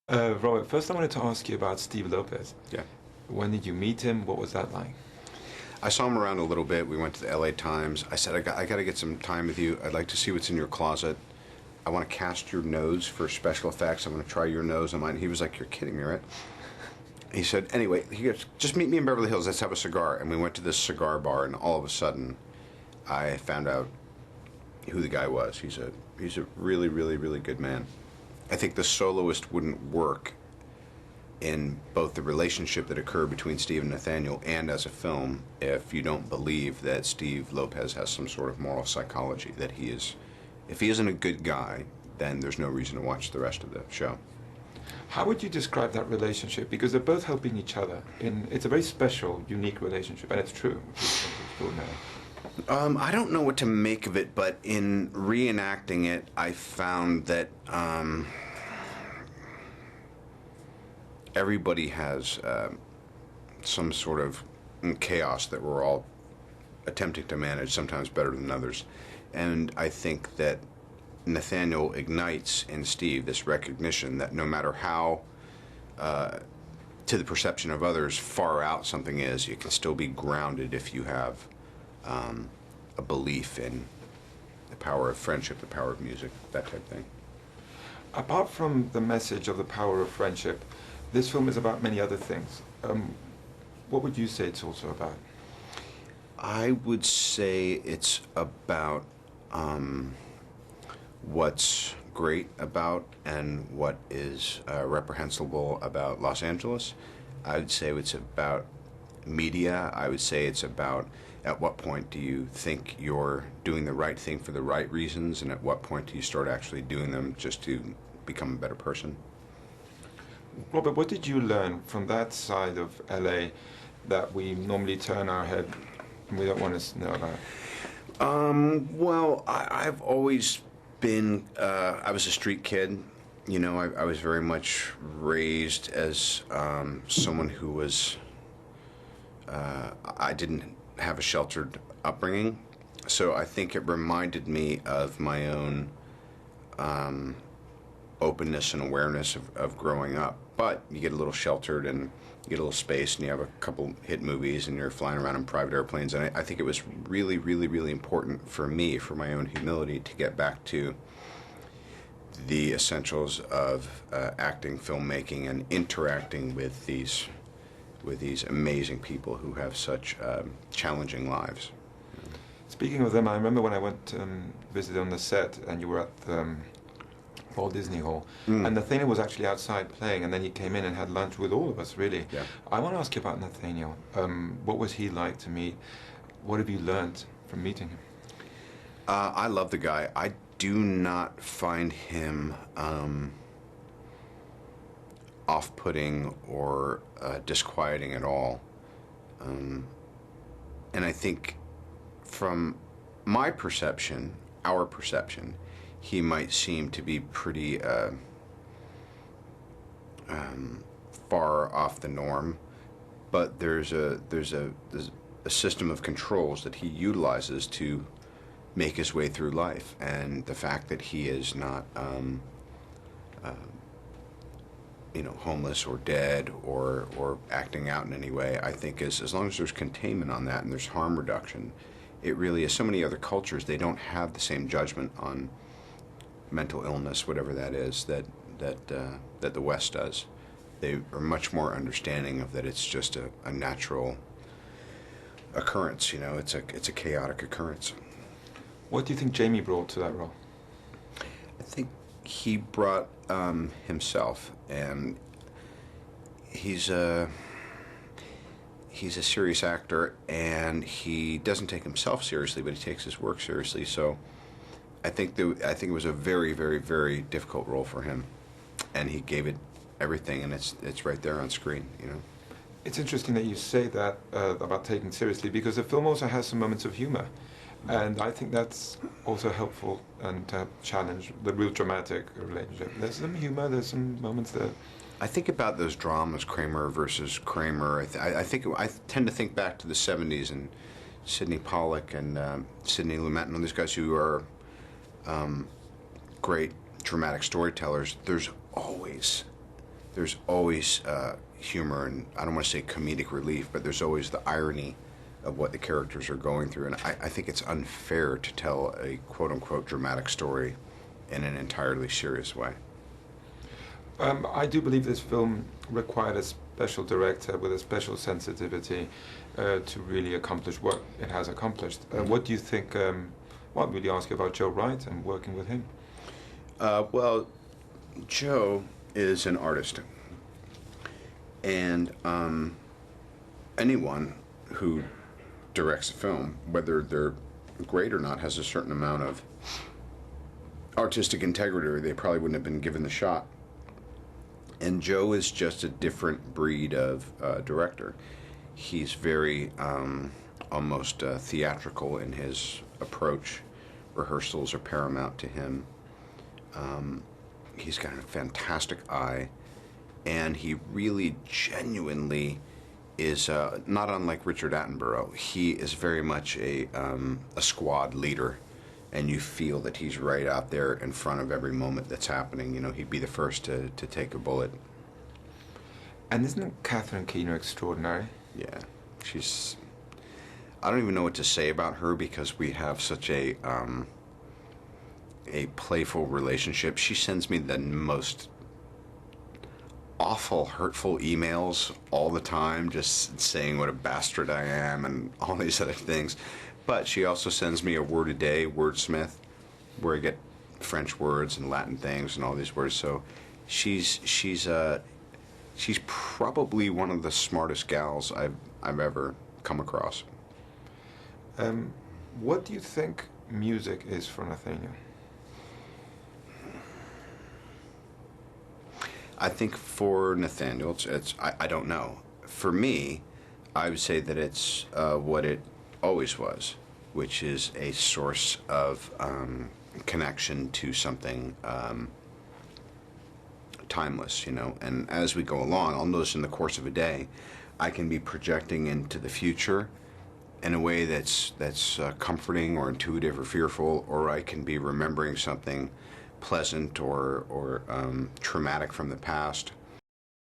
Robert, first I wanted to ask you about Steve Lopez. Yeah. When did you meet him? What was that like? I saw him around a little bit. We went to the LA Times. I said, I got to get some time with you. I'd like to see what's in your closet. I want to cast your nose for special effects. I'm going to try your nose on mine. He was like, you're kidding me, right? He said, anyway, he goes, just meet me in Beverly Hills. Let's have a cigar. And we went to this cigar bar, and all of a sudden, I found out who the guy was. He's a really, really, really good man. I think The Soloist wouldn't work in both the relationship that occurred between Steve and Nathaniel and as a film if you don't believe that Steve Lopez has some sort of moral psychology, that he is, if he isn't a good guy, then there's no reason to watch the rest of the show. How would you describe that relationship? Because they're both helping each other. It's a very special, unique relationship, and it's true. It's extraordinary. I don't know what to make of it, but in reenacting it, I found that everybody has some sort of chaos that we're all attempting to manage, sometimes better than others. And I think that Nathaniel ignites in Steve this recognition that no matter how, to the perception of others, far out something is, it can still be grounded if you have a belief in the power of friendship, the power of music, that type of thing. Apart from the message of the power of friendship, this film is about many other things. What would you say it's also about? I would say it's about what's great about and what is reprehensible about Los Angeles. I would say it's about media. I would say it's about at what point do you think you're doing the right thing for the right reasons, and at what point do you start actually doing them just to become a better person. Robert, what did you learn from that side of LA that we normally turn our head and we don't want to know about? Well, I've always been, I was a street kid. You know, I was very much raised as someone who was, I didn't have a sheltered upbringing, so I think it reminded me of my own openness and awareness of growing up. But you get a little sheltered and you get a little space and you have a couple hit movies and you're flying around in private airplanes, and I think it was really, really, really important for me, for my own humility, to get back to the essentials of acting, filmmaking, and interacting with these amazing people who have such challenging lives. Speaking of them, I remember when I went visited on the set and you were at the Walt Disney Hall, and Nathaniel was actually outside playing, and then he came in and had lunch with all of us, really. Yeah. I want to ask you about Nathaniel. What was he like to meet? What have you learned from meeting him? I love the guy. I do not find him off-putting or disquieting at all. And I think from my perception, our perception, he might seem to be pretty far off the norm, but there's a system of controls that he utilizes to make his way through life, and the fact that he is not you know, homeless or dead or acting out in any way, I think is, as long as there's containment on that and there's harm reduction, it really is. So many other cultures, they don't have the same judgment on mental illness, whatever that is, that the West does. They are much more understanding of that it's just a natural occurrence, you know, it's a chaotic occurrence. What do you think Jamie brought to that role? I think he brought himself, and he's a serious actor, and he doesn't take himself seriously, but he takes his work seriously. So I think it was a very, very, very difficult role for him, and he gave it everything, and it's right there on screen, you know. It's interesting that you say that about taking seriously, because the film also has some moments of humor. And I think that's also helpful and to challenge the real dramatic relationship. There's some humor, there's some moments that... I think about those dramas, Kramer versus Kramer. I tend to think back to the 70s and Sidney Pollack and Sidney Lumet and all these guys who are great dramatic storytellers. There's always there's always humor, and I don't want to say comedic relief, but there's always the irony of what the characters are going through. And I think it's unfair to tell a quote-unquote dramatic story in an entirely serious way. I do believe this film required a special director with a special sensitivity to really accomplish what it has accomplished. What do you think, well, will you ask you about Joe Wright and working with him? Well, Joe is an artist. And anyone who directs a film, whether they're great or not, has a certain amount of artistic integrity, or they probably wouldn't have been given the shot. And Joe is just a different breed of director. He's very almost theatrical in his approach. Rehearsals are paramount to him. He's got a fantastic eye, and he really genuinely is not unlike Richard Attenborough. He is very much a squad leader, and you feel that he's right out there in front of every moment that's happening. You know, he'd be the first to take a bullet. And isn't Catherine Keener extraordinary? Yeah, she's... I don't even know what to say about her, because we have such a playful relationship. She sends me the most awful, hurtful emails all the time, just saying what a bastard I am and all these other things. But she also sends me a word a day, wordsmith, where I get French words and Latin things and all these words. So she's probably one of the smartest gals I've ever come across. What do you think music is for Nathaniel? I think for Nathaniel, I don't know. For me, I would say that it's what it always was, which is a source of connection to something timeless, you know. And as we go along, I'll notice in the course of a day, I can be projecting into the future in a way that's comforting or intuitive or fearful, or I can be remembering something pleasant or traumatic from the past.